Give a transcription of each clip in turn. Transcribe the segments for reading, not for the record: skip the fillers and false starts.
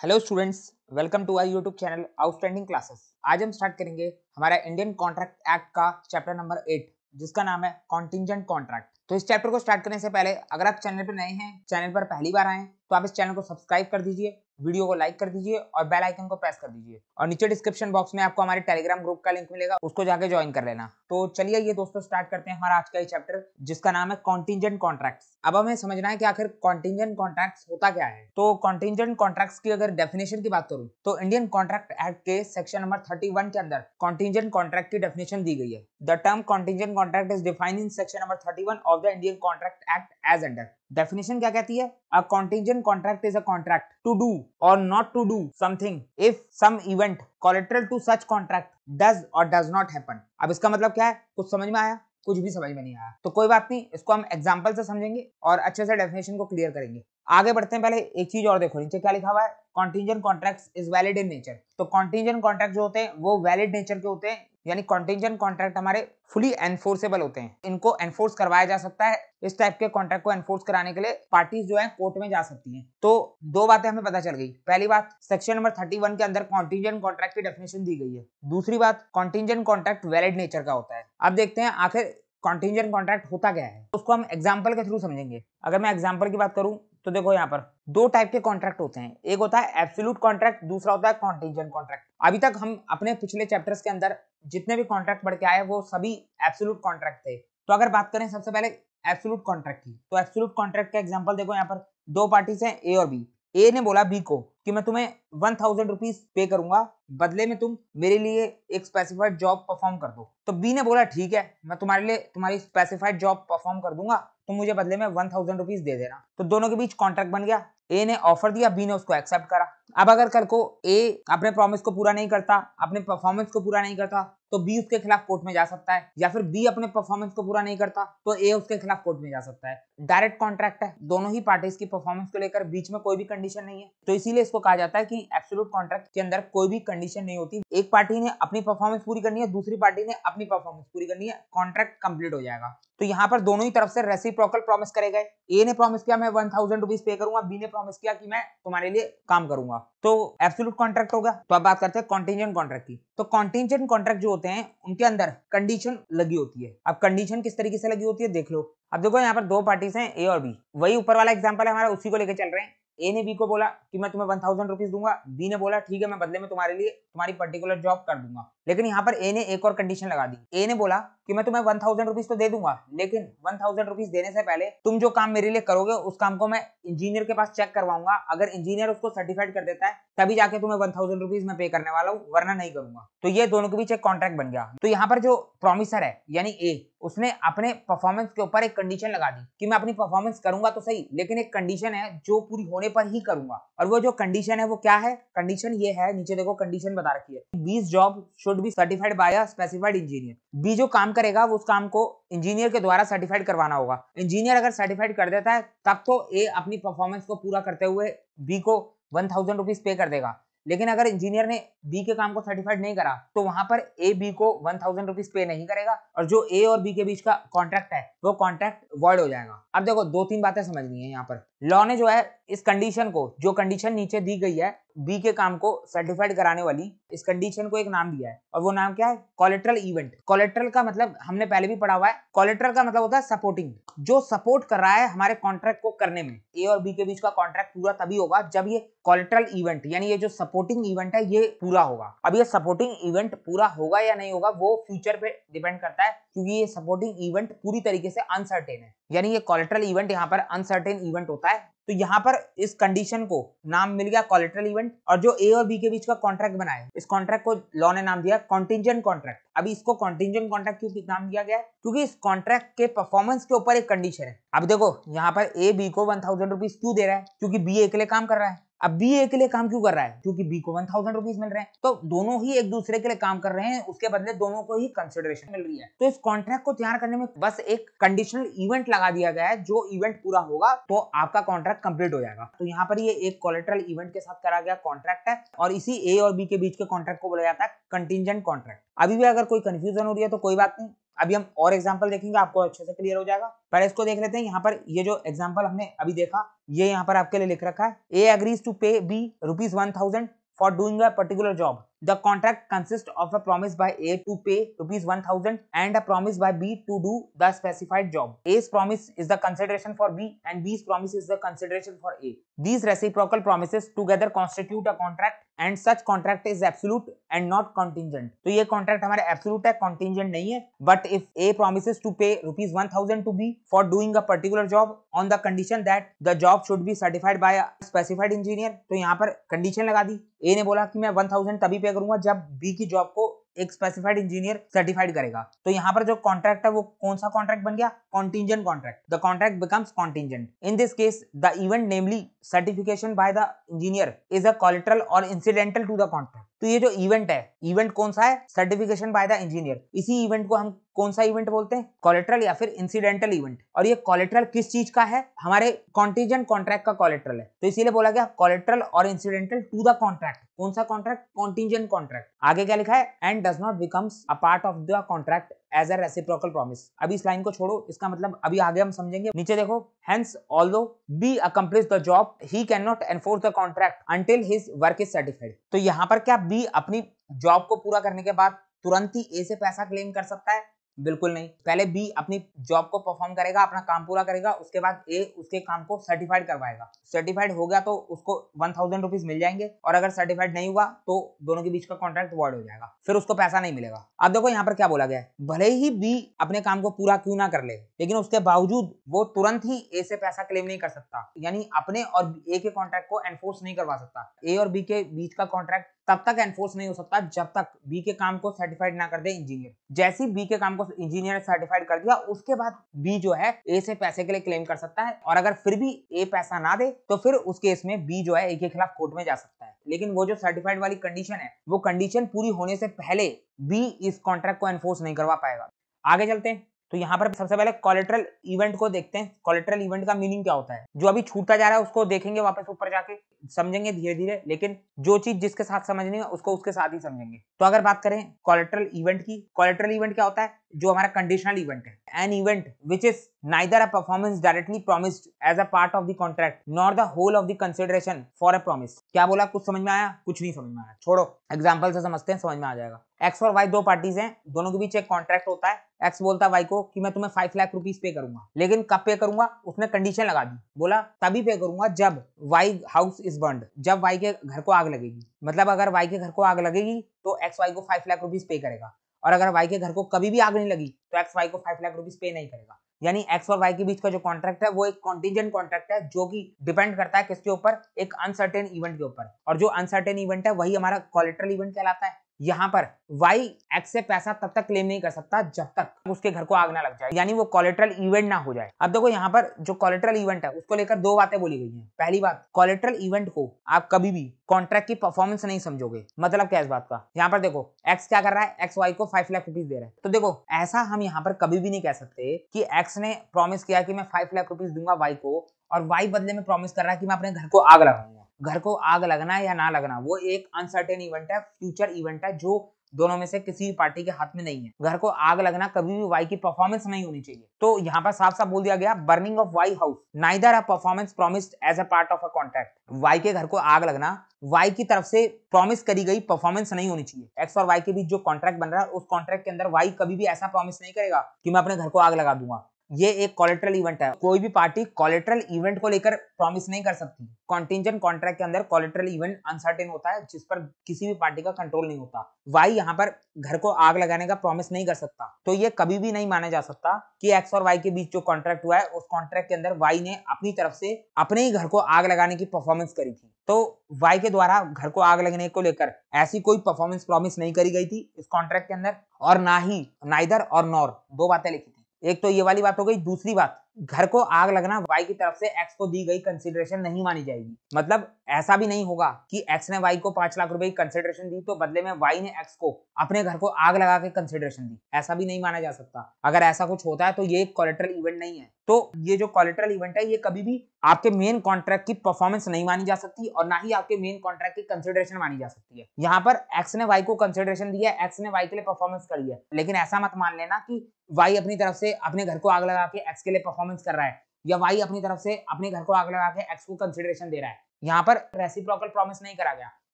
Hello students, welcome to our YouTube channel outstanding classes. आज हम start करेंगे हमारा इंडियन कॉन्ट्रैक्ट एक्ट का चैप्टर नंबर 8 जिसका नाम है कॉन्टिंजेंट कॉन्ट्रैक्ट। तो इस चैप्टर को स्टार्ट करने से पहले अगर आप चैनल पर नए हैं, चैनल पर पहली बार आए तो आप इस चैनल को सब्सक्राइब कर दीजिए, वीडियो को लाइक कर दीजिए और बेल आइकन को प्रेस कर दीजिए। और नीचे डिस्क्रिप्शन बॉक्स में आपको हमारे टेलीग्राम ग्रुप का लिंक मिलेगा, उसको जाके ज्वाइन कर लेना। तो चलिए ये दोस्तों स्टार्ट करते हैं हमारा आज का ये चैप्टर जिसका नाम है कॉन्टिंजेंट कॉन्ट्रैक्ट्स। अब हमें समझना है कि आखिर कॉन्टिंजेंट कॉन्ट्रैक्ट्स होता क्या है। तो कॉन्टिंजेंट कॉन्ट्रैक्ट्स की अगर डेफिनेशन की बात करूं तो इंडियन कॉन्ट्रैक्ट एक्ट के सेक्शन नंबर 31 के अंदर कॉन्टिंजेंट कॉन्ट्रैक्ट की डेफिनेशन दी गई है। The term contingent contract is defined in section number 31 of the Indian contract act as under. Definition क्या कहती है? A contingent contract is a contract to do और not to do something if some event collateral to such contract does और does not happen. अब इसका मतलब क्या है? कुछ समझ में आया? कुछ भी समझ में नहीं आया तो कोई बात नहीं, इसको हम एग्जांपल से समझेंगे और अच्छे से डेफिनेशन को क्लियर करेंगे। आगे बढ़ते हैं, पहले एक चीज और देखो, नीचे क्या लिखा हुआ है? Contingent contracts is valid in nature. तो कॉन्टिंजेंट कॉन्ट्रैक्ट जो होते हैं वो वैलिड नेचर के होते हैं, यानी कॉन्टिंजेंट कॉन्ट्रैक्ट हमारे फुली एनफोर्सेबल होते हैं। इनको एनफोर्स करवाया जा सकता है। इस टाइप के कॉन्ट्रैक्ट को एनफोर्स कराने के लिए पार्टीज जो है कोर्ट में जा सकती हैं। तो दो बातें हमें पता चल गई। पहली बात, सेक्शन नंबर 31 के अंदर कॉन्टिंजेंट कॉन्ट्रैक्ट की डेफिनेशन दी गई है। दूसरी बात, कॉन्टिंजेंट कॉन्ट्रैक्ट वैलिड नेचर का होता है। अब देखते हैं आखिर कॉन्टिंजेंट कॉन्ट्रैक्ट होता क्या है, उसको हम एग्जांपल के थ्रू समझेंगे। अगर मैं एग्जांपल की बात करूं तो देखो यहाँ पर दो टाइप के कॉन्ट्रैक्ट होते हैं, एक होता है एब्सोल्यूट कॉन्ट्रैक्ट, दूसरा होता है कॉन्टिंजेंट कॉन्ट्रैक्ट। अभी तक हम अपने पिछले चैप्टर्स के अंदर जितने भी कॉन्ट्रैक्ट पढ़ के आए वो सभी एब्सोल्यूट कॉन्ट्रैक्ट थे। तो अगर बात करें सबसे पहले एब्सोल्यूट कॉन्ट्रैक्ट की, तो एब्सोल्यूट कॉन्ट्रैक्ट का एग्जांपल देखो यहाँ पर दो पार्टीज हैं ए और बी। ए ने बोला बी को कि मैं तुम्हें 1000 रुपीज पे करूंगा, बदले में तुम मेरे लिए एक स्पेसिफाइड जॉब परफॉर्म कर दो। तो बी ने बोला ठीक है, मैं तुम्हारे लिए तुम्हारी स्पेसिफाइड जॉब परफॉर्म कर दूंगा, तुम मुझे बदले में 1000 रुपीज दे देना। तो दोनों के बीच कॉन्ट्रैक्ट बन गया। ए ने ऑफर दिया, बी ने उसको एक्सेप्ट करा। अब अगर कल को ए अपने प्रॉमिस को पूरा नहीं करता, अपने परफॉर्मेंस को पूरा नहीं करता, तो बी उसके खिलाफ कोर्ट में जा सकता है, या फिर बी अपने परफॉर्मेंस को पूरा नहीं करता तो ए उसके खिलाफ कोर्ट में जा सकता है। डायरेक्ट कॉन्ट्रैक्ट है, दोनों ही पार्टीज की परफॉर्मेंस को लेकर बीच में कोई भी कंडीशन नहीं है, तो इसीलिए इसको कहा जाता है कि एब्सोल्यूट कॉन्ट्रैक्ट के अंदर कोई भी कंडीशन नहीं होती। एक पार्टी ने अपनी परफॉर्मेंस पूरी करनी है, दूसरी पार्टी ने अपनी परफॉर्मेंस पूरी करनी है, कॉन्ट्रैक्ट कंप्लीट हो जाएगा। तो यहाँ पर दोनों ही तरफ से रेसिप्रोकल प्रॉमिस करे गए। ए ने प्रॉमिस किया मैं 1000 रुपीज पे करूंगा, बी ने प्रॉमिस किया कि मैं तुम्हारे लिए काम करूंगा, तो एब्सोल्यूट कॉन्ट्रैक्ट हो गया। तो अब बात करते हैं कॉन्टिंजेंट कॉन्ट्रैक्ट की। तो कॉन्टिंजेंट कॉन्ट्रैक्ट जो होते हैं उनके अंदर कंडीशन लगी होती है। अब कंडीशन किस तरीके से लगी होती है देख लो। अब देखो यहाँ पर दो पार्टीज हैं ए और बी, वही ऊपर वाला एग्जांपल है हमारा, उसी को लेकर चल रहे हैं। ए ने बी को बोला कि मैं तुम्हें 1000 रुपीज दूंगा, बी ने बोला ठीक है मैं बदले में तुम्हारे लिए तुम्हारी पर्टिकुलर जॉब कर दूंगा। लेकिन यहाँ पर ए ने एक और कंडीशन लगा दी। ए ने बोला कि मैं तुम्हें 1000 रुपीज तो दे दूंगा, लेकिन 1000 रुपीज देने से पहले तुम जो काम मेरे लिए करोगे उस काम को मैं इंजीनियर के पास चेक करवाऊंगा। अगर इंजीनियर उसको सर्टिफाइड कर देता है तभी जाके तुम्हें 1000 रुपीज मैं पे करने वाला हूँ, वरना नहीं करूंगा। तो ये दोनों के बीच एक कॉन्ट्रैक्ट बन गया। तो यहाँ पर जो प्रॉमिसर है यानी ए, उसने अपने परफॉर्मेंस के ऊपर एक कंडीशन लगा दी कि मैं अपनी परफॉर्मेंस करूंगा तो सही, लेकिन एक कंडीशन है जो पूरी होने पर ही करूंगा। और वो जो कंडीशन है वो क्या है? कंडीशन ये है, नीचे देखो कंडीशन बता रखी है, these job should be certified by a specified engineer. B जो काम करेगा वो उस काम को इंजीनियर के द्वारा सर्टिफाइड करवाना होगा। इंजीनियर अगर सर्टिफाइड कर देता है तब तो ए अपनी परफॉर्मेंस को पूरा करते हुए बी को 1000 रुपीज पे कर देगा। लेकिन अगर इंजीनियर ने बी के काम को सर्टिफाइड नहीं करा तो वहां पर ए बी को 1000 रुपीज पे नहीं करेगा और जो ए और बी के बीच का कॉन्ट्रैक्ट है वो कॉन्ट्रैक्ट वॉइड हो जाएगा। अब देखो दो तीन बातें समझनी है यहाँ पर। लॉ ने जो है इस कंडीशन को, जो कंडीशन नीचे दी गई है बी के काम को सर्टिफाइड कराने वाली, इस कंडीशन को एक नाम दिया है और वो नाम क्या है? Collateral event. कोलेटरल का मतलब हमने पहले भी पढ़ा हुआ है, कोलेटरल का मतलब होता है सपोर्टिंग, जो सपोर्ट कर रहा है हमारे कॉन्ट्रैक्ट को करने में। ए और बी के बीच का कॉन्ट्रैक्ट पूरा तभी होगा जब ये कोलेटरल इवेंट यानी ये जो सपोर्टिंग इवेंट है ये पूरा होगा। अब ये सपोर्टिंग इवेंट पूरा होगा या नहीं होगा वो फ्यूचर पे डिपेंड करता है, क्योंकि ये सपोर्टिंग इवेंट पूरी तरीके से अनसर्टेन है, यानी ये कोलेटरल इवेंट यहाँ पर अनसर्टेन इवेंट होता है। तो यहाँ पर इस कंडीशन को नाम मिल गया कोलेटरल इवेंट। और जो ए और बी के बीच का कॉन्ट्रैक्ट बना है, इस कॉन्ट्रैक्ट को लॉ ने नाम दिया कॉन्टिंजेंट कॉन्ट्रैक्ट। अभी इसको कॉन्टिंजेंट कॉन्ट्रैक्ट क्यों नाम दिया गया है? क्योंकि इस कॉन्ट्रैक्ट के परफॉर्मेंस के ऊपर एक कंडीशन है। अब देखो यहाँ पर ए बी को 1000 रुपीज क्यों दे रहा है? क्योंकि बी ए के लिए काम कर रहा है। अब बी ए के लिए काम क्यों कर रहा है? क्योंकि बी को 1000 रुपीज मिल रहे हैं। तो दोनों ही एक दूसरे के लिए काम कर रहे हैं, उसके बदले दोनों को ही कंसिडरेशन मिल रही है। तो इस कॉन्ट्रैक्ट को तैयार करने में बस एक कंडीशनल इवेंट लगा दिया गया है, जो इवेंट पूरा होगा तो आपका कॉन्ट्रैक्ट कंप्लीट हो जाएगा। तो यहाँ पर ये एक कोलेटरल इवेंट के साथ करा गया कॉन्ट्रैक्ट है और इसी ए और बी के बीच के कॉन्ट्रैक्ट को बोला जाता है कंटिंजेंट कॉन्ट्रैक्ट। अभी भी अगर कोई कंफ्यूजन हो रही है तो कोई बात नहीं, अभी हम और एग्जांपल देखेंगे, आपको अच्छे से क्लियर हो जाएगा। पहले इसको देख लेते हैं। यहाँ पर ये जो एग्जांपल हमने अभी देखा, ये यहाँ पर आपके लिए लिख रखा है, ए एग्रीज टू पे B ₹1000 for doing a particular job. The contract consists of a promise by A to pay ₹1000 and a promise by B to do the specified job. A's promise is the consideration for B and B's promise is the consideration for A. These reciprocal promises together constitute a contract and such contract is absolute and not contingent. तो ये contract हमारे absolute है, contingent नहीं है. But if A promises to pay ₹1000 to B for doing a particular job on the condition that the job should be certified by a specified engineer, तो यहाँ पर condition लगा दी। ए ने बोला कि मैं 1000 तभी पे करूंगा जब बी की जॉब को एक स्पेसिफाइड इंजीनियर सर्टिफाइड करेगा। तो यहाँ पर जो कॉन्ट्रैक्ट है वो कौन सा कॉन्ट्रैक्ट बन गया? Contingent contract. The contract becomes contingent. In this case the event namely certification by the engineer is a collateral और इंसिडेंटल टू द कॉन्ट्रैक्ट। तो ये जो इवेंट है, इवेंट कौन सा है? Certification by the engineer. इसी इवेंट को हम कौन सा इवेंट बोलते हैं? कोलेटरल या फिर इंसिडेंटल इवेंट। और ये कोलेटरल किस चीज का है? हमारे कॉन्टिंजेंट कॉन्ट्रैक्ट का कोलेटरल है। तो इसीलिए बोला गया कोलेटरल और इंसिडेंटल टू द कॉन्ट्रैक्ट। कौन सा कॉन्ट्रैक्ट? Contingent contract. आगे क्या लिखा है? And does not becomes a part of the contract as a reciprocal promise. अभी इस लाइन को छोड़ो, इसका मतलब अभी आगे हम समझेंगे। नीचे देखो, hence although B accomplish the job he can not enforce the contract until his work is certified. तो यहाँ पर क्या बी अपनी जॉब को पूरा करने के बाद तुरंत ही ए से पैसा क्लेम कर सकता है? बिल्कुल नहीं। पहले बी अपनी जॉब को परफॉर्म करेगा, अपना काम पूरा करेगा, उसके बाद ए उसके काम को सर्टिफाइड करवाएगा। सर्टिफाइड हो गया तो उसको 1000 रुपीज मिल जाएंगे, और अगर सर्टिफाइड नहीं हुआ तो दोनों के बीच का कॉन्ट्रैक्ट वॉइड हो जाएगा, फिर उसको पैसा नहीं मिलेगा। अब देखो यहाँ पर क्या बोला गया है, भले ही बी अपने काम को पूरा क्यों ना कर ले, लेकिन उसके बावजूद वो तुरंत ही ए से पैसा क्लेम नहीं कर सकता, यानी अपने और ए के कॉन्ट्रैक्ट को एनफोर्स नहीं करवा सकता। ए और बी के बीच का कॉन्ट्रैक्ट तब तक एनफोर्स नहीं हो सकता जब तक बी के काम को सर्टिफाइड ना कर दे इंजीनियर। जैसे ही बी के काम को इंजीनियर ने सर्टिफाइड कर दिया, उसके बाद बी जो है ए से पैसे के लिए क्लेम कर सकता है, और अगर फिर भी ए पैसा ना दे तो फिर उस केस में बी जो है ए के खिलाफ कोर्ट में जा सकता है। लेकिन वो जो सर्टिफाइड वाली कंडीशन है, वो कंडीशन पूरी होने से पहले बी इस कॉन्ट्रैक्ट को एनफोर्स नहीं करवा पाएगा। आगे चलते हैं। तो यहाँ पर सबसे पहले कोलेटरल इवेंट को देखते हैं। कोलेटरल इवेंट का मीनिंग क्या होता है? जो अभी छूटता जा रहा है उसको देखेंगे वापस ऊपर जाके, समझेंगे धीरे धीरे, लेकिन जो चीज जिसके साथ समझनी है उसको उसके साथ ही समझेंगे। तो अगर बात करें कोलेटरल इवेंट की, कोलेटरल इवेंट क्या होता है? जो हमारा कंडीशनल इवेंट है, an event which is neither a performance directly promised as a part of the contract nor the whole of the consideration for a promise। क्या बोला? कुछ समझ में आया? कुछ नहीं समझ में आया, छोड़ो, एग्जांपल से समझते हैं, समझ में आ जाएगा। एक्स और वाई दो पार्टीज हैं, दोनों के बीच एक कॉन्ट्रैक्ट होता है। एक्स बोलता है वाई को कि मैं तुम्हें 5 लाख रुपीस पे करूंगा, लेकिन कब पे करूंगा? उसने कंडीशन लगा दी, बोला तभी पे करूंगा जब वाई हाउस इज बर्न्ड, जब वाई के घर को आग लगेगी। मतलब अगर वाई के घर को आग लगेगी तो एक्स वाई को 5 लाख रुपीस पे करेगा, और अगर वाई के घर को कभी भी आग नहीं लगी तो एक्स वाई को 5 लाख रुपीस पे नहीं करेगा। यानी एक्स और वाई के बीच का जो कॉन्ट्रैक्ट है वो एक कॉन्टिंजेंट कॉन्ट्रैक्ट है, जो कि डिपेंड करता है किसके ऊपर? एक अनसर्टेन इवेंट के ऊपर, और जो अनसर्टेन इवेंट है वही हमारा कोलेटरल इवेंट कहलाता है। यहाँ पर वाई एक्स से पैसा तब तक क्लेम नहीं कर सकता जब तक उसके घर को आग ना लग जाए, यानी वो कोलेटरल इवेंट ना हो जाए। अब देखो यहाँ पर जो कोलेटरल इवेंट है उसको लेकर दो बातें बोली गई हैं। पहली बात, कोलेटरल इवेंट को आप कभी भी कॉन्ट्रैक्ट की परफॉर्मेंस नहीं समझोगे। मतलब क्या इस बात का? यहाँ पर देखो, एक्स क्या कर रहा है? एक्स वाई को 5 लाख रुपीस दे रहा है। तो देखो, ऐसा हम यहाँ पर कभी भी नहीं कह सकते कि एक्स ने प्रॉमिस किया कि मैं 5 लाख रुपीस दूंगा वाई को, और वाई बदले में प्रॉमिस कर रहा है कि मैं अपने घर को आग लगाऊंगा। घर को आग लगना या ना लगना वो एक अनसर्टेन इवेंट है, फ्यूचर इवेंट है, जो दोनों में से किसी भी पार्टी के हाथ में नहीं है। घर को आग लगना कभी भी वाई की परफॉर्मेंस नहीं होनी चाहिए। तो यहाँ पर साफ साफ बोल दिया गया, burning of Y house neither a performance promised as a part of a contract. Y के घर को आग लगना वाई की तरफ से प्रॉमिस करी गई परफॉर्मेंस नहीं होनी चाहिए। एक्स और वाई के बीच जो कॉन्ट्रैक्ट बन रहा है, उस कॉन्ट्रैक्ट के अंदर वाई कभी भी ऐसा प्रॉमिस नहीं करेगा कि मैं अपने घर को आग लगा दूंगा। ये एक कोलेटरल इवेंट है। कोई भी पार्टी कोलेटरल इवेंट को लेकर प्रॉमिस नहीं कर सकती। कॉन्टिंजेंट कॉन्ट्रैक्ट के अंदर कोलेटरल इवेंट अनसर्टेन होता है, जिस पर किसी भी पार्टी का कंट्रोल नहीं होता। वाई यहाँ पर घर को आग लगाने का प्रॉमिस नहीं कर सकता, तो ये कभी भी नहीं माना जा सकता कि एक्स और वाई के बीच जो कॉन्ट्रैक्ट हुआ है, उस कॉन्ट्रैक्ट के अंदर वाई ने अपनी तरफ से अपने ही घर को आग लगाने की परफॉर्मेंस करी थी। तो वाई के द्वारा घर को आग लगने को लेकर ऐसी कोई परफॉर्मेंस प्रॉमिस नहीं करी गई थी इस कॉन्ट्रैक्ट के अंदर, और ना ही नाइदर और नॉर, दो बातें लिखी थी। एक तो ये वाली बात हो गई। दूसरी बात, घर को आग लगना वाई की तरफ से एक्स को दी गई कंसिडरेशन नहीं मानी जाएगी। मतलब ऐसा भी नहीं होगा कि एक्स ने वाई को 5 लाख रुपए की कंसिडरेशन दी तो बदले में वाई ने एक्स को अपने घर को आग लगा के कंसिडरेशन दी, ऐसा भी नहीं माना जा सकता। अगर ऐसा कुछ होता है तो ये एक कोलेटरल इवेंट नहीं है। तो ये जो कोलेटरल इवेंट है, ये कभी भी आपके मेन कॉन्ट्रैक्ट की परफॉर्मेंस नहीं मानी जा सकती, और ना ही आपके मेन कॉन्ट्रैक्ट की कंसिडरेशन मानी जा सकती है। यहाँ पर एक्स ने वाई को कंसिडरेशन दिया है, एक्स ने वाई के लिए परफॉर्मेंस करी है, लेकिन ऐसा मत मान लेना कि वाई अपनी तरफ से अपने घर को आग लगा के एक्स के लिए परफॉर्मेंस कर रहा है, या वाई अपनी तरफ से अपने घर को आग लगा के एक्स को कंसिडरेशन दे रहा है। यहाँ पर रेसिप्रोकल प्रॉमिस नहीं करा गया,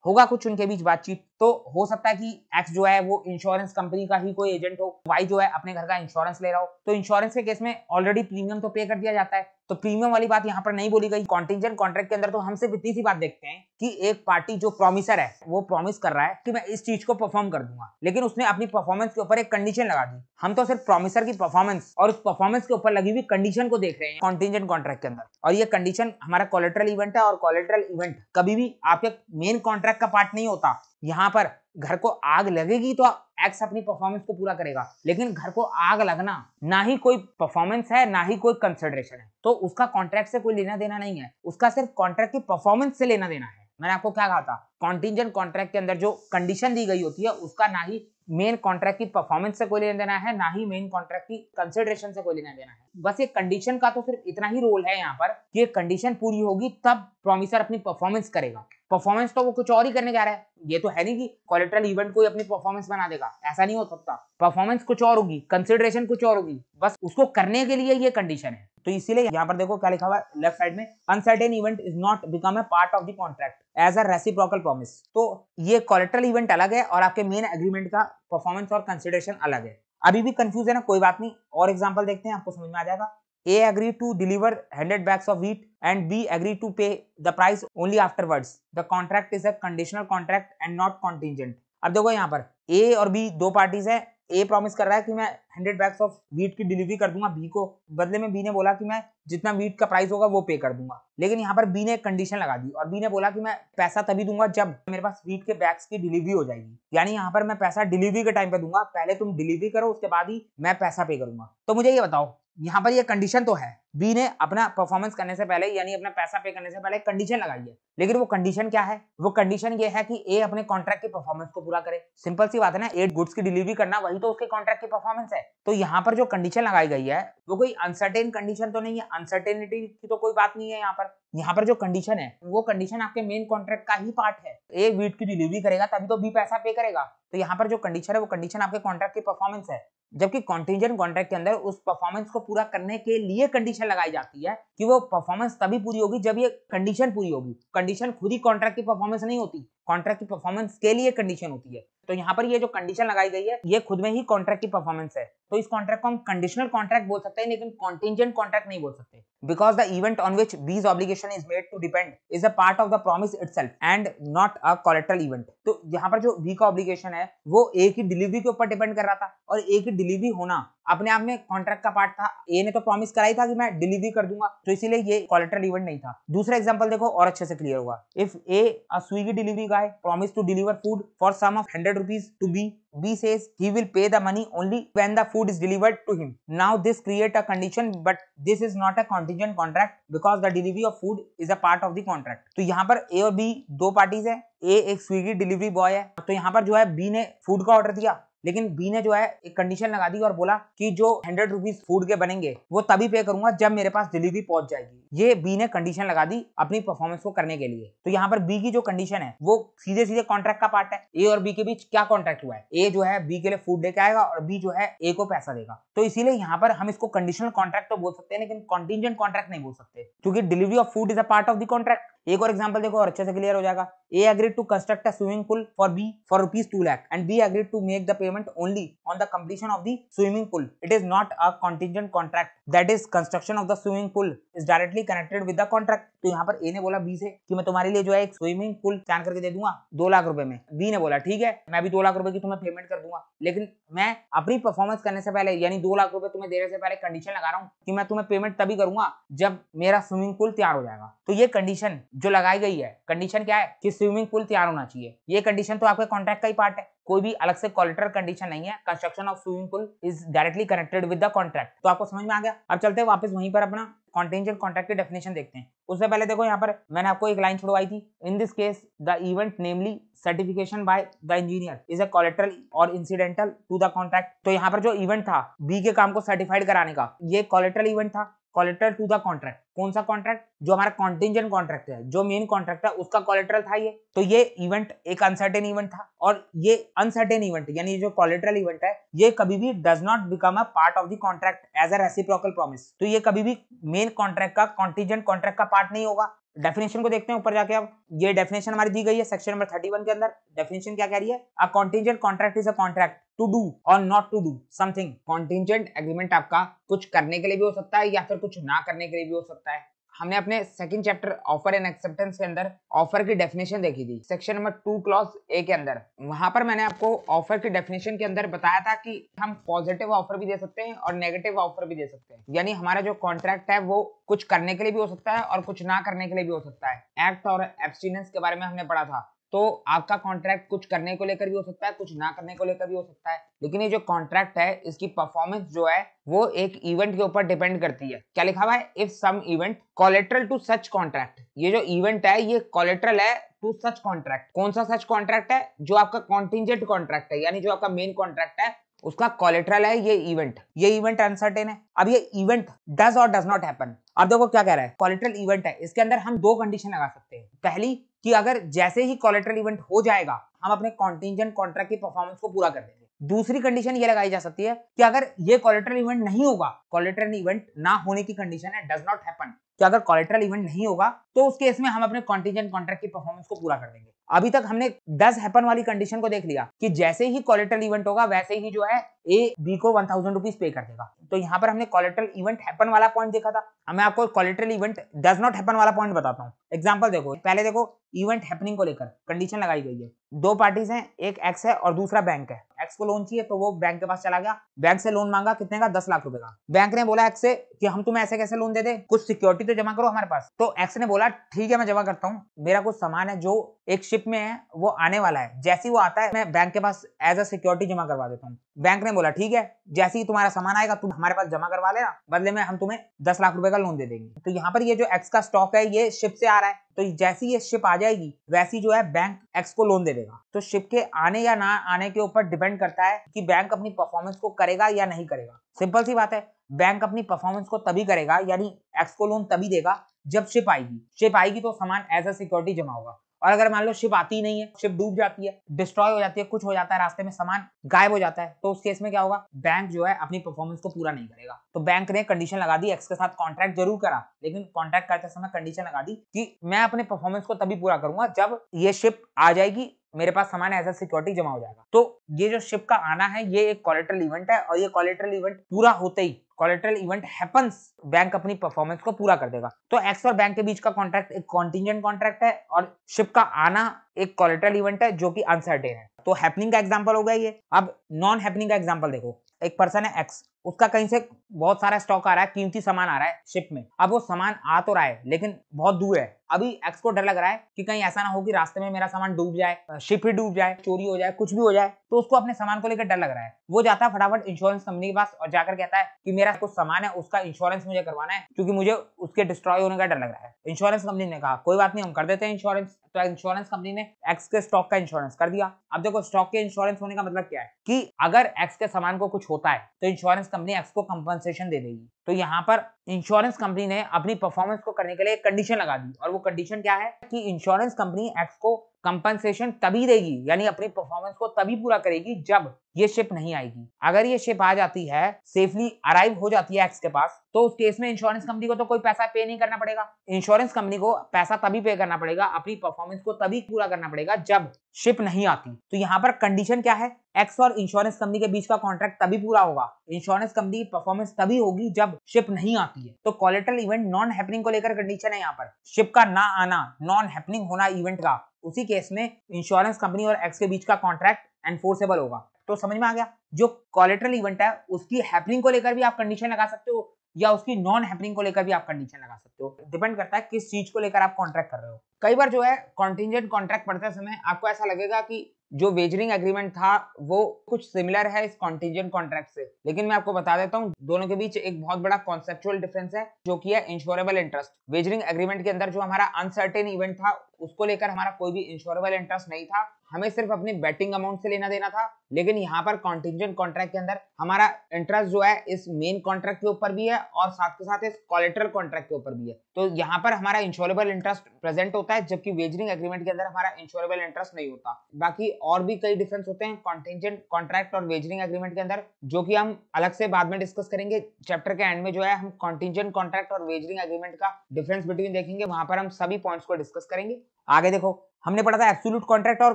होगा कुछ उनके बीच बातचीत। तो हो सकता है कि एक्स जो है वो इंश्योरेंस कंपनी का ही कोई एजेंट हो, वाई जो है अपने घर का इंश्योरेंस ले रहा हो। तो इंश्योरेंस के केस में ऑलरेडी प्रीमियम तो पे कर दिया जाता है, तो प्रीमियम वाली बात यहाँ पर नहीं बोली गई। कॉन्टिंजेंट कॉन्ट्रैक्ट के अंदर तो हम सिर्फ इतनी सी बात देखते हैं कि एक पार्टी जो प्रॉमिसर है वो प्रॉमिस कर रहा है कि मैं इस चीज को परफॉर्म कर दूंगा, लेकिन उसने अपनी परफॉर्मेंस के ऊपर एक कंडीशन लगा दी। हम तो सिर्फ प्रॉमिसर की परफॉर्मेंस और उस परफॉर्मेंस के ऊपर लगी हुई कंडीशन को देख रहे हैं कॉन्टिंजेंट कॉन्ट्रैक्ट के अंदर, और ये कंडीशन हमारा कोलेटरल इवेंट है, और कोलेटरल इवेंट कभी भी आपके मेन कॉन्ट्रैक्ट का पार्ट नहीं होता। यहाँ पर घर को आग लगेगी तो एक्स अपनी परफॉर्मेंस को पूरा करेगा, लेकिन घर को आग लगना ना ही कोई परफॉर्मेंस है ना ही कोई कंसिडरेशन है, तो उसका कॉन्ट्रैक्ट से कोई लेना देना नहीं है, उसका सिर्फ कॉन्ट्रैक्ट की परफॉर्मेंस से लेना देना है। मैंने आपको क्या कहा था, कॉन्टिंजेंट कॉन्ट्रैक्ट के अंदर जो कंडीशन दी गई होती है उसका ना ही मेन कॉन्ट्रैक्ट की परफॉर्मेंस से कोई लेना देना है, ना ही मेन कॉन्ट्रैक्ट की कंसिडरेशन से कोई लेना देना है। बस ये कंडीशन का तो सिर्फ इतना ही रोल है यहाँ पर कि कंडीशन पूरी होगी तब प्रॉमिसर अपनी परफॉर्मेंस करेगा। परफॉर्मेंस तो वो कुछ और ही करने जा रहा है, ये तो है नहीं कि कोलेटरल इवेंट कोई अपनी परफॉर्मेंस बना देगा, ऐसा नहीं हो सकता। परफॉर्मेंस कुछ और होगी, कंसिडरेशन कुछ और होगी, बस उसको करने के लिए ये कंडीशन है। तो इसीलिए यहाँ पर देखो क्या लिखा हुआ है लेफ्ट साइड में, uncertain event is not become a part of the contract as a reciprocal promise. तो ये कोलेटरल इवेंट अलग है और आपके मेन एग्रीमेंट का परफॉर्मेंस और कंसिडरेशन अलग है। अभी भी कंफ्यूज है ना, कोई बात नहीं, और एग्जांपल देखते हैं, आपको समझ में आ जाएगा। A agreed to deliver 100 bags of wheat and B agreed to pay the price only afterwards. The contract is a conditional contract and not contingent. अब देखो यहाँ पर A और B दो पार्टीज है। A प्रॉमिस कर रहा है कि मैं 100 बैग्स ऑफ व्हीट की डिलीवरी कर दूंगा B को, बदले में B ने बोला कि मैं जितना व्हीट का प्राइस होगा वो पे कर दूंगा। लेकिन यहाँ पर B ने एक कंडीशन लगा दी और B ने बोला कि मैं पैसा तभी दूंगा जब मेरे पास व्हीट के बैग्स की डिलीवरी हो जाएगी। यानी यहाँ पर मैं पैसा डिलीवरी के टाइम पे दूंगा, पहले तुम डिलीवरी करो उसके बाद ही मैं पैसा पे करूंगा। तो मुझे ये बताओ, यहाँ पर ये कंडीशन तो है, बी ने अपना परफॉर्मेंस करने से पहले यानी अपना पैसा पे करने से पहले कंडीशन लगाई है, लेकिन वो कंडीशन क्या है? वो कंडीशन ये है कि ए अपने कॉन्ट्रैक्ट की परफॉर्मेंस को पूरा करे। सिंपल सी बात है ना, 8 गुड्स की डिलीवरी करना वही तो उसके कॉन्ट्रैक्ट की परफॉर्मेंस है। तो यहाँ पर जो कंडीशन लगाई गई है वो कोई अनसर्टेन कंडीशन तो नहीं है, अनसर्टेनिटी की तो कोई बात नहीं है यहाँ पर। यहाँ पर जो कंडीशन है वो कंडीशन आपके मेन कॉन्ट्रैक्ट का ही पार्ट है। ए व्हीट की डिलीवरी करेगा तभी तो बी पैसा पे करेगा। तो यहाँ पर जो कंडीशन है वो कंडीशन आपके कॉन्ट्रैक्ट की परफॉर्मेंस है, जबकि कॉन्टिंजेंट कॉन्ट्रैक्ट के अंदर उस परफॉर्मेंस को पूरा करने के लिए कंडीशन लगाई जाती है कि वो परफॉर्मेंस तभी पूरी होगी जब ये कंडीशन पूरी होगी। कंडीशन खुद ही कॉन्ट्रैक्ट की परफॉर्मेंस नहीं होती, कॉन्ट्रैक्ट की परफॉर्मेंस के लिए कंडीशन होती है। तो यहाँ पर ये जो कंडीशन लगाई गई है ये खुद में ही कॉन्ट्रैक्ट की परफॉर्मेंस है। तो इस कॉन्ट्रैक्ट को हम कंडीशनल कॉन्ट्रैक्ट बोल सकते हैं, लेकिन कॉन्टिंजेंट कॉन्ट्रैक्ट नहीं बोल सकते, because the event on which bees obligation is made to depend is a part of the promise itself and not a collateral event. तो यहाँ पर जो बी का ऑब्लिगेशन है वो ए की डिलीवरी के ऊपर डिपेंड कर रहा था, और ए की डिलीवरी होना अपने आप में कॉन्ट्रैक्ट का पार्ट था। ए ने तो प्रॉमिस कराई था कि मैं डिलीवरी कर दूंगा, तो इसीलिए ये कोलेटरल इवेंट नहीं था। दूसरा एग्जांपल देखो और अच्छे से क्लियर होगा। If a uh Swiggy delivery guy promise to deliver food for sum of 100 rupees to be, B says he will pay the money only when the food is delivered to him. Now this create a condition, but this is not a contingent contract because the delivery of food is a part of the contract. तो यहाँ पर A और B दो parties है। A एक Swiggy delivery boy है, तो यहाँ पर जो है B ने फूड का ऑर्डर दिया, लेकिन बी ने जो है एक कंडीशन लगा दी और बोला कि जो 100 रुपीज फूड के बनेंगे वो तभी पे करूंगा जब मेरे पास डिलीवरी पहुंच जाएगी। ये बी ने कंडीशन लगा दी अपनी परफॉर्मेंस को करने के लिए। तो यहाँ पर बी की जो कंडीशन है वो सीधे सीधे कॉन्ट्रैक्ट का पार्ट है। ए और बी के बीच क्या कॉन्ट्रैक्ट हुआ है? ए जो है बी के लिए फूड लेके आएगा और बी जो है ए को पैसा देगा। तो इसीलिए यहाँ पर हम इसको कंडीशनल कॉन्ट्रैक्ट तो बोल सकते हैं, लेकिन कॉन्टिंजेंट कॉन्ट्रैक्ट नहीं बोल सकते, क्योंकि delivery of food is a part of the contract. एक और एग्जांपल देखो और अच्छे से क्लियर हो जाएगा। A agreed to construct a swimming pool for B for rupees 2 lakh and B agreed to make the payment only on the completion of the swimming pool. It is not a contingent contract. That is, construction of the swimming pool is directly connected with the contract. तो यहाँ पर A ने बोला B से कि मैं तुम्हारे लिए जो है एक स्विमिंग पूल प्लान करके दे दूंगा 2 लाख रुपए में। B ने बोला ठीक है, मैं भी 2 लाख रुपए की तुम्हें पेमेंट कर दूंगा, लेकिन मैं अपनी परफॉर्मेंस करने से पहले यानी 2 लाख रुपए तुम्हें देने से पहले कंडीशन लगा रहा हूँ कि मैं तुम्हें पेमेंट तभी करूंगा जब मेरा स्विमिंग पूल तैयार हो जाएगा। तो ये कंडीशन जो लगाई गई है, कंडीशन क्या है कि स्विमिंग पूल तैयार होना चाहिए। ये कंडीशन तो आपके कॉन्ट्रैक्ट का ही पार्ट है, कोई भी अलग से कोलेटरल कंडीशन नहीं है। Construction of swimming pool is directly connected with the contract. तो आपको समझ में आ गया। अब चलते हैं वापस वहीं पर अपना कॉन्टिंजेंट कॉन्ट्रैक्ट की डेफिनेशन देखते हैं। उससे पहले देखो यहाँ पर मैंने आपको एक लाइन छुड़वाई थी, in this case the event namely certification by the engineer is a collateral और इंसिडेंटल टू द कॉन्ट्रैक्ट। तो यहाँ पर जो इवेंट था बी के काम को सर्टिफाइड कराने का, ये कोलेटरल इवेंट था। Collateral to the contract. कौन सा कॉन्ट्रैक्ट? जो हमारा कॉन्टिंजेंट कॉन्ट्रैक्ट है, जो मेन कॉन्ट्रैक्ट है उसका कोलेटरल था ये। तो ये इवेंट एक अनसर्टेन इवेंट था, और ये अनसर्टेन इवेंट यानी जो कोलेटरल इवेंट है ये कभी भी does not become a part of the contract as a reciprocal promise. तो ये कभी भी मेन कॉन्ट्रैक्ट का, कॉन्टिंजेंट कॉन्ट्रैक्ट का पार्ट नहीं होगा। डेफिनेशन को देखते हैं ऊपर जाके। अब ये डेफिनेशन हमारी दी गई है सेक्शन नंबर 31 के अंदर। डेफिनेशन क्या कह रही है? A contingent contract is a contract to do और not to do something. Contingent agreement आपका कुछ करने के लिए भी हो सकता है या फिर कुछ ना करने के लिए भी हो सकता है। हमने अपने second chapter offer and acceptance के अंदर ऑफर की डेफिनेशन देखी थी, सेक्शन नंबर 2 क्लॉज ए के अंदर। वहां पर मैंने आपको ऑफर की डेफिनेशन के अंदर बताया था कि हम पॉजिटिव ऑफर भी दे सकते हैं और नेगेटिव ऑफर भी दे सकते हैं। यानी हमारा जो कॉन्ट्रैक्ट है वो कुछ करने के लिए भी हो सकता है और कुछ ना करने के लिए भी हो सकता है। एक्ट और एब्स्टिनेंस के बारे में हमने पढ़ा था। तो आपका कॉन्ट्रैक्ट कुछ करने को लेकर भी हो सकता है, कुछ ना करने को लेकर भी हो सकता है। लेकिन ये जो कॉन्ट्रैक्ट है इसकी परफॉर्मेंस जो है वो एक इवेंट के ऊपर डिपेंड करती है। क्या लिखा हुआ है? If some event collateral to such contract. ये जो इवेंट है ये कोलेटरल है टू सच कॉन्ट्रैक्ट। कौन सा सच कॉन्ट्रैक्ट है? जो आपका कॉन्टिंजेंट कॉन्ट्रैक्ट है, यानी जो आपका मेन कॉन्ट्रैक्ट है उसका कोलेटरल है ये इवेंट। ये इवेंट अनसर्टेन है। अब ये इवेंट डज और डज नॉट हैपन। अब देखो क्या कह रहा है, कोलेटरल इवेंट है, इसके अंदर हम दो कंडीशन लगा सकते हैं। पहली कि अगर जैसे ही कोलेटरल इवेंट हो जाएगा हम अपने कॉन्टिंजेंट कॉन्ट्रैक्ट की परफॉर्मेंस को पूरा कर देंगे। दूसरी कंडीशन ये लगाई जा सकती है कि अगर ये कोलेटरल इवेंट नहीं होगा, कोलेटरल इवेंट ना होने की कंडीशन है डज नॉट हैपन, कि अगर कोलेटरल इवेंट नहीं होगा तो उस केस में हम अपने कॉन्टिंजेंट कॉन्ट्रैक्ट की परफॉर्मेंस को पूरा कर देंगे। अभी तक हमने डज हैपन वाली कंडीशन को देख लिया कि जैसे ही कोलेटरल इवेंट होगा वैसे ही जो है ए बी को 1000 रुपीज पे कर देगा। तो यहाँ पर हमने कोलेटरल इवेंट हैपन वाला पॉइंट देखा था। अब मैं आपको collateral event does not happen वाला पॉइंट बताता हूँ। एग्जांपल देखो, पहले देखो इवेंट हैपनिंग को लेकर कंडीशन लगाई गई है। दो पार्टीज हैं, एक एक्स है और दूसरा बैंक है। एक्स को लोन चाहिए तो वो बैंक के पास चला गया, बैंक से लोन मांगा, कितने का? 10 लाख रुपए का। बैंक ने बोला एक्स से कि हम तुम्हें ऐसे कैसे लोन दे दे, कुछ सिक्योरिटी तो जमा करो हमारे पास। तो एक्स ने बोला ठीक है मैं जमा करता हूँ, मेरा कुछ सामान है जो एक शिप में है वो आने वाला है, जैसे ही वो आता है मैं बैंक के पास एज अ सिक्योरिटी जमा करवा देता हूँ। बैंक ने बोला ठीक है, जैसे ही तुम्हारा सामान आएगा तुम हमारे पास जमा करवा लेना, बदले में हम तुम्हें 10 लाख रुपए का लोन दे देंगे। तो यहाँ पर ये जो एक्स का स्टॉक है ये शिप से आ रहा है, तो जैसी ये शिप आ जाएगी वैसी जो है बैंक एक्स को लोन दे देगा। तो शिप के आने या ना आने के ऊपर डिपेंड करता है कि बैंक अपनी परफॉर्मेंस को करेगा या नहीं करेगा। सिंपल सी बात है, बैंक अपनी परफॉर्मेंस को तभी करेगा यानी एक्स को लोन तभी देगा जब शिप आएगी। शिप आएगी तो सामान एज अ सिक्योरिटी जमा होगा। और अगर मान लो शिप आती ही नहीं है, शिप डूब जाती है, डिस्ट्रॉय हो जाती है, कुछ हो जाता है, रास्ते में सामान गायब हो जाता है, तो उस केस में क्या होगा? बैंक जो है अपनी परफॉर्मेंस को पूरा नहीं करेगा। तो बैंक ने कंडीशन लगा दी, एक्स के साथ कॉन्ट्रैक्ट जरूर करा, लेकिन कॉन्ट्रैक्ट करते समय कंडीशन लगा दी कि मैं अपने परफॉर्मेंस को तभी पूरा करूंगा जब ये शिप आ जाएगी, मेरे पास सामान एज अ सिक्योरिटी जमा हो जाएगा। तो ये जो शिप का आना है ये एक कोलेटरल इवेंट है, और ये कोलेटरल इवेंट पूरा होते ही कोलेटरल इवेंट हैपेंस, बैंक अपनी परफॉर्मेंस को पूरा कर देगा। तो एक्स और बैंक के बीच का कॉन्ट्रैक्ट एक कॉन्टिंजेंट कॉन्ट्रैक्ट है और शिप का आना एक कोलेटरल इवेंट है जो कि अनसर्टेन है। तो हैपनिंग का एग्जांपल हो गया ये। अब नॉन हैपनिंग का एग्जांपल देखो, एक पर्सन है एक्स, उसका कहीं से बहुत सारा स्टॉक आ रहा है, कीमती सामान आ रहा है शिप में। अब वो सामान आ तो रहा है लेकिन बहुत दूर है। अभी एक्स को डर लग रहा है कि कहीं ऐसा ना हो कि रास्ते में मेरा सामान डूब जाए, शिप ही डूब जाए, चोरी हो जाए, कुछ भी हो जाए। तो उसको अपने सामान को लेकर डर लग रहा है। वो जाता है फटाफट इंश्योरेंस कंपनी के पास और जाकर कहता है कि मेरा कुछ सामान है उसका इंश्योरेंस मुझे करवाना है क्योंकि मुझे उसके डिस्ट्रॉय होने का डर लग रहा है। इंश्योरेंस कंपनी ने कहा कोई बात नहीं, हम कर देते हैं इंश्योरेंस। तो इंश्योरेंस कंपनी ने एक्स के स्टॉक का इंश्योरेंस कर दिया। अब देखो स्टॉक के इंश्योरेंस होने का मतलब क्या है कि अगर एक्स के सामान को कुछ होता है तो इंश्योरेंस कंपनी एक्स को कंपनसेशन दे देगी। तो यहाँ पर इंश्योरेंस कंपनी ने अपनी परफॉर्मेंस को करने के लिए एक कंडीशन लगा दी, और वो कंडीशन क्या है कि इंश्योरेंस कंपनी एक्स को कंपनसेशन तभी देगी यानी अपनी परफॉर्मेंस को तभी पूरा करेगी जब ये शिप नहीं आएगी। अगर ये शिप आ जाती है, सेफली अराइव हो जाती है एक्स के पास, तो उस केस में इंश्योरेंस कंपनी को तो कोई पैसा पे नहीं करना पड़ेगा। इंश्योरेंस कंपनी को पैसा तभी पे करना पड़ेगा, अपनी परफॉर्मेंस को तभी पूरा करना पड़ेगा जब शिप नहीं आती। तो यहाँ पर कंडीशन क्या है? एक्स और इंश्योरेंस कंपनी के बीच का कॉन्ट्रैक्ट तभी पूरा होगा, इंश्योरेंस कंपनी परफॉर्मेंस तभी होगी जब शिप नहीं आती है। तो कोलेटरल इवेंट नॉन हैपनिंग को लेकर कंडीशन है यहाँ पर, शिप का ना आना, नॉन हैपनिंग होना इवेंट का। उसी केस में इंश्योरेंस कंपनी और एक्स के बीच का कॉन्ट्रैक्ट एनफोर्सेबल होगा। तो समझ में आ गया? जो कोलेटरल इवेंट है उसकी हैपनिंग को लेकर भी आप कंडीशन लगा सकते हो या उसकी नॉन हैपनिंग को लेकर भी आप कंडीशन लगा सकते हो। डिपेंड करता है किस चीज को लेकर आप कॉन्ट्रैक्ट कर रहे हो। कई बार जो है कॉन्टिंजेंट कॉन्ट्रैक्ट पढ़ते समय आपको ऐसा लगेगा कि जो वेजरिंग एग्रीमेंट था वो कुछ सिमिलर है इस कॉन्टिंजेंट कॉन्ट्रैक्ट से, लेकिन मैं आपको बता देता हूँ दोनों के बीच एक बहुत बड़ा कॉन्सेप्चुअल डिफरेंस है, जो कि है इंश्योरेबल इंटरेस्ट। वेजरिंग एग्रीमेंट के अंदर जो हमारा अनसर्टेन इवेंट था उसको लेकर हमारा कोई भी इंश्योरेबल इंटरेस्ट नहीं था, हमें सिर्फ अपनी बेटिंग अमाउंट से लेना देना था। लेकिन यहाँ पर कॉन्टिंजेंट कॉन्ट्रैक्ट के अंदर हमारा इंटरेस्ट जो है इस मेन कॉन्ट्रैक्ट के ऊपर भी है और साथ के साथ इस कोलेटरल कॉन्ट्रैक्ट के ऊपर भी है। तो यहाँ पर हमारा इंश्योरेबल इंटरेस्ट प्रेजेंट होता है, जबकि वेजरिंग एग्रीमेंट के अंदर हमारा इंश्योरेबल इंटरेस्ट नहीं होता। बाकी और भी कई डिफरेंस होते हैं कॉन्टिंजेंट कॉन्ट्रैक्ट और वेजरिंग एग्रीमेंट के अंदर, जो कि हम अलग से बाद में डिस्कस करेंगे। चैप्टर के एंड में जो है हम कॉन्टिंजेंट कॉन्ट्रैक्ट और वेजरिंग एग्रीमेंट का डिफरेंस बिटवीन देखेंगे, वहां पर हम सभी पॉइंट्स को डिस्कस करेंगे। आगे देखो, हमने पढ़ा था एब्सोल्यूट कॉन्ट्रैक्ट और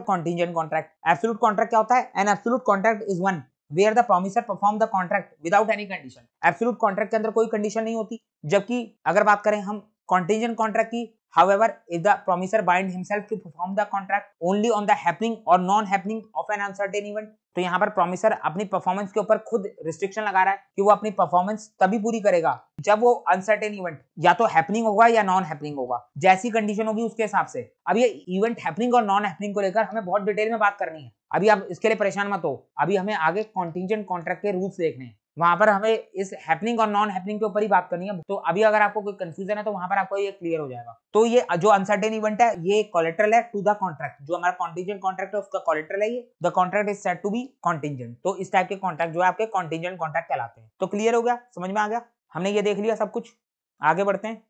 कॉन्टिंजेंट कॉन्ट्रैक्ट। एब्सोल्यूट कॉन्ट्रैक्ट क्या होता है? An absolute contract is one where the promisor perform the contract without any condition. Absolute contract के अंदर कोई कंडीशन नहीं होती, जबकि अगर बात करें हम कॉन्टिंजेंट कॉन्ट्रैक्ट की, however if the promisor bind himself to perform the contract only on the happening or non happening of an uncertain event, तो यहाँ पर प्रोमिसर अपनी परफॉर्मेंस के ऊपर खुद रिस्ट्रिक्शन लगा रहा है कि वो अपनी परफॉर्मेंस तभी पूरी करेगा जब वो अनसर्टेन इवेंट या तो हैपनिंग होगा या नॉन हैपनिंग होगा, जैसी कंडीशन होगी उसके हिसाब से। अब ये इवेंट हैपनिंग और नॉन हैपनिंग को लेकर हमें बहुत डिटेल में बात करनी है, अभी आप इसके लिए परेशान मत हो, अभी हमें आगे कॉन्टिंजेंट कॉन्ट्रैक्ट के रूल्स देखने हैं, वहां पर हमें इस हैपनिंग और नॉन हैपनिंग के ऊपर ही बात करनी है। तो अभी अगर आपको कोई कंफ्यूजन है तो वहां पर आपको ये क्लियर हो जाएगा। तो ये जो अनसर्टेन इवेंट है ये कोलेटरल है टू द कॉन्ट्रैक्ट, जो हमारा कॉन्टिंजेंट कॉन्ट्रैक्ट है उसका कोलेटरल है ये। The contract is said to be contingent. तो इस टाइप के कॉन्ट्रैक्ट जो है आपके कॉन्टिंजेंट कॉन्ट्रैक्ट कहलाते हैं। तो क्लियर हो गया, समझ में आ गया, हमने ये देख लिया सब कुछ। आगे बढ़ते हैं,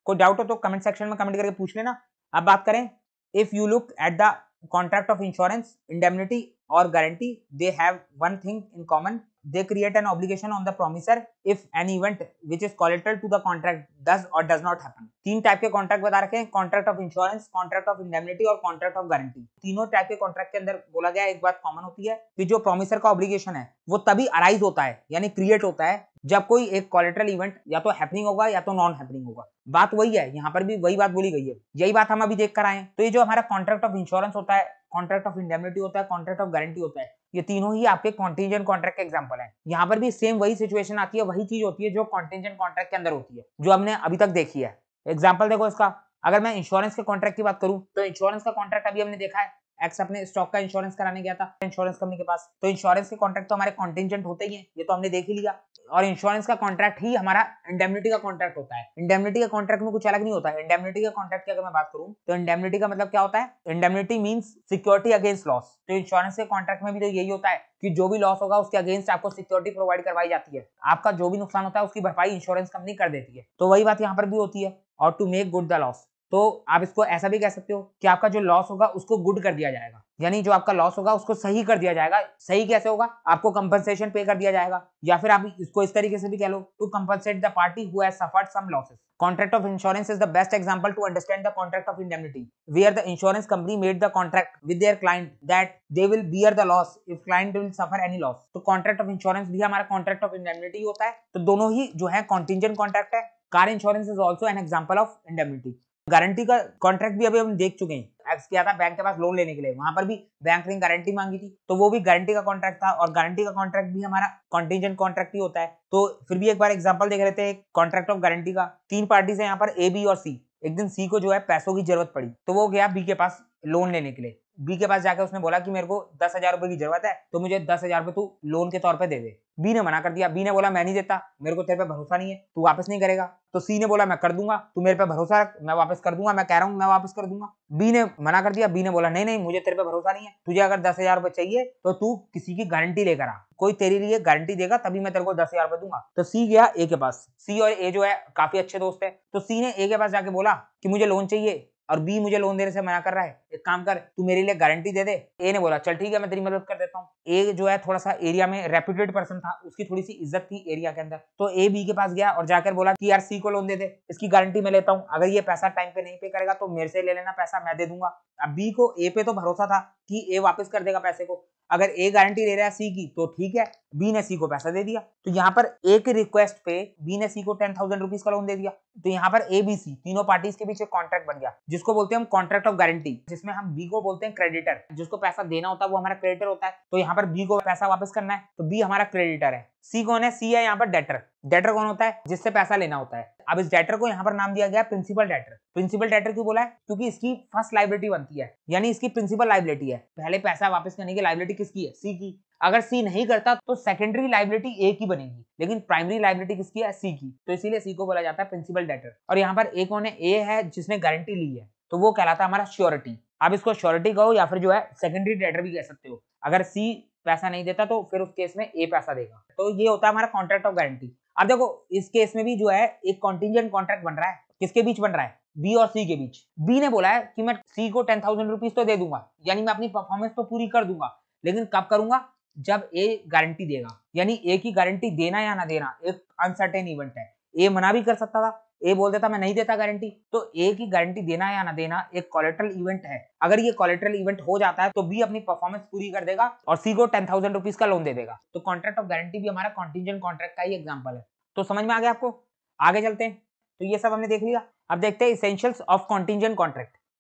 कोई डाउट हो तो कमेंट सेक्शन में कमेंट करके पूछ लेना। अब बात करें, if you look at the contract of insurance, indemnity और guarantee, they have one thing in common, they create an obligation on the promisor if an event which is collateral to the contract does or does not happen। तीन type के contract बता रखे हैं, contract of insurance, contract of indemnity और contract of guarantee. तीनों type के contract के अंदर बोला गया एक बात कॉमन होती है कि जो प्रोमिसर का ऑब्लिगेशन है वो तभी अराइज होता है यानी क्रिएट होता है जब कोई एक कोलेटरल इवेंट या तो हैपनिंग होगा या तो नॉन हैपनिंग होगा। बात वही है, यहाँ पर भी वही बात बोली गई है, यही बात हम अभी देख कर आए हैं। तो ये जो हमारा कॉन्ट्रैक्ट ऑफ इंश्योरेंस होता है, कॉन्ट्रैक्ट ऑफ इंडेमनिटी होता है, कॉन्ट्रैक्ट ऑफ गारंटी होता है, ये तीनों ही आपके कॉन्टिंजेंट कॉन्ट्रैक्ट के एग्जांपल हैं। यहाँ पर भी सेम वही सिचुएशन आती है, वही चीज होती है जो कॉन्टिंजेंट कॉन्ट्रैक्ट के अंदर होती है, जो हमने अभी तक देखी है। एग्जांपल देखो इसका, अगर मैं इंश्योरेंस के कॉन्ट्रैक्ट की बात करूं तो इंश्योरेंस का कॉन्ट्रैक्ट अभी हमने देखा है, एक्स अपने स्टॉक का इंश्योरेंस कराने गया था इंश्योरेंस कंपनी के पास, तो इंश्योरेंस के कॉन्ट्रैक्ट तो हमारे कॉन्टिंजेंट होते ही हैं, ये तो हमने देख ही लिया। और इंश्योरेंस का कॉन्ट्रैक्ट ही हमारा इंडेमनिटी का कॉन्ट्रैक्ट होता है। इंडेमनिटी का कॉन्ट्रैक्ट में कुछ अलग नहीं होता है। इंडेमनिटी का कॉन्ट्रैक्ट की अगर मैं बात करूं तो इंडेमनिटी का मतलब क्या होता है? Indemnity means security against loss. तो इंश्योरेंस के कॉन्ट्रैक्ट में भी तो यही होता है कि जो भी लॉस होगा उसके अगेंस्ट आपको सिक्योरिटी प्रोवाइड करवाई जाती है, आपका जो भी नुकसान होता है उसकी भरपाई इंश्योरेंस कंपनी कर देती है। तो वही बात यहाँ पर भी होती है। और to make good the loss, तो आप इसको ऐसा भी कह सकते हो कि आपका जो लॉस होगा उसको गुड कर दिया जाएगा, यानी जो आपका लॉस होगा उसको सही कर दिया जाएगा। सही कैसे होगा? आपको कंपनसेशन पे कर दिया जाएगा, या फिर आप इसको इस तरीके से भी कह लो, to compensate the party who has suffered some losses. Contract of insurance is the best example to understand the contract of indemnity, where the insurance company made the contract with their client that they will bear the loss if client will suffer any loss। तो contract of insurance भी हमारा contract of indemnity होता है। तो दोनों ही जो है contingent contract है। car insurance is also an example of indemnity। Guarantee का कॉन्ट्रैक्ट भी अभी हम देख चुके हैं, एक्स किया था बैंक के पास लोन लेने के लिए, वहां पर भी बैंक ने गारंटी मांगी थी, तो वो भी गारंटी का कॉन्ट्रैक्ट था। और गारंटी का कॉन्ट्रैक्ट भी हमारा कॉन्टिंजेंट कॉन्ट्रैक्ट ही होता है। तो फिर भी एक बार एग्जांपल देख लेते हैं कॉन्ट्रैक्ट ऑफ गारंटी का। तीन पार्टी है यहाँ पर, ए, बी और सी। एक दिन सी को जो है पैसों की जरूरत पड़ी, तो वो गया बी के पास लोन लेने के लिए। बी के पास जाकर उसने बोला कि मेरे को 10,000 रुपए की जरूरत है, तो मुझे 10,000 रुपए तू लोन के तौर पे दे दे। बी ने मना कर दिया, बी ने बोला मैं नहीं देता, मेरे को तेरे पे भरोसा नहीं है, तू वापस नहीं करेगा। तो सी ने बोला मैं कर दूंगा, तू मेरे पे भरोसा रख, मैं वापस कर दूंगा, मैं कह रहा हूँ मैं वापस कर दूंगा। बी ने मना कर दिया, बी ने बोला नहीं नहीं मुझे तेरे पे भरोसा नहीं है, तुझे अगर 10,000 रुपए चाहिए तो तू किसी की गारंटी लेकर आ, कोई तेरे लिए गारंटी देगा तभी मैं तेरे को 10,000 रुपए दूंगा। तो सी गया ए के पास, सी और ए जो है काफी अच्छे दोस्त है, तो सी ने ए के पास जाके बोला कि मुझे लोन चाहिए और बी मुझे लोन देने से मना कर रहा है, एक काम कर तू मेरे लिए गारंटी दे दे। ए ने बोला चल ठीक है मैं तेरी मदद कर देता हूँ। ए जो है थोड़ा सा एरिया में रेप्यूटेड पर्सन था, उसकी थोड़ी सी इज्जत थी एरिया के अंदर, तो ए बी के पास गया और जाकर बोला कि यार सी को लोन दे दे, इसकी गारंटी मैं लेता हूँ, अगर ये पैसा टाइम पे नहीं पे करेगा तो मेरे से ले लेना पैसा, मैं दे दूंगा। अब बी को ए पे तो भरोसा था कि ए वापस कर देगा पैसे को, अगर ए गारंटी ले रहा है सी की तो ठीक है, बी ने सी को पैसा दे दिया। तो यहाँ पर ए के रिक्वेस्ट पे बी ने सी को 10,000 रुपीज का लोन दे दिया। तो यहाँ पर ए बी सी तीनों पार्टीज के बीच एक कॉन्ट्रैक्ट बन गया, जिसको बोलते हैं हम कॉन्ट्रैक्ट ऑफ गारंटी, जिसमें हम बी को बोलते हैं क्रेडिटर, जिसको पैसा देना होता है वो हमारा क्रेडिटर होता है, तो यहाँ पर बी को पैसा वापस करना है, तो बी हमारा क्रेडिटर है। सी कौन है? सी है यहाँ पर डेटर। डेटर कौन होता है? जिससे पैसा लेना होता है। अब इस डेटर को यहाँ पर नाम दिया गया प्रिंसिपल डेटर। प्रिंसिपल डेटर क्यों बोला है? क्योंकि इसकी फर्स्ट लायबिलिटी बनती है, यानी इसकी प्रिंसिपल लायबिलिटी है। पहले पैसा वापस करने की लायबिलिटी किसकी है? सी की। अगर सी नहीं करता तो सेकेंडरी लायबिलिटी ए की बनेगी, लेकिन प्राइमरी लायबिलिटी किसकी है? सी की। तो इसीलिए सी को बोला जाता है प्रिंसिपल डेटर। और यहाँ पर ए कौन है? ए है जिसने गारंटी ली है, तो वो कहलाता है हमारा श्योरिटी। आप इसको श्योरिटी कहो या फिर जो है सेकेंडरी डेटर भी कह सकते हो। अगर सी पैसा नहीं देता तो फिर उस केस में ए पैसा देगा। तो ये होता है हमारा कॉन्ट्रैक्ट ऑफ गारंटी। अब देखो इस केस में भी जो है एक कॉन्टिंजेंट कॉन्ट्रैक्ट बन रहा है। किसके बीच बन रहा है? बी और सी के बीच। बी ने बोला है कि मैं सी को 10,000 रुपीज तो दे दूंगा, यानी मैं अपनी परफॉर्मेंस तो पूरी कर दूंगा, लेकिन कब करूंगा? जब ए गारंटी देगा। यानी ए की गारंटी देना या ना देना एक अनसर्टेन इवेंट है। ए मना भी कर सकता था, ए बोल देता मैं नहीं देता गारंटी। तो ए की गारंटी देना या ना देना एक कोलेटरल इवेंट है। अगर ये कोलेटरल इवेंट हो जाता है तो बी अपनी परफॉर्मेंस पूरी कर देगा और सी को 10,000 रुपीज का लोन दे देगा। तो कॉन्ट्रैक्ट ऑफ गारंटी भी हमारा कॉन्टिंजेंट कॉन्ट्रैक्ट का ही एग्जांपल है। तो समझ में आ गया आपको? आगे चलते हैं। तो ये सब हमने देख लिया। अब देखते हैं इसेंशियल्स ऑफ कॉन्टिंजेंट कॉन्ट्रैक्ट।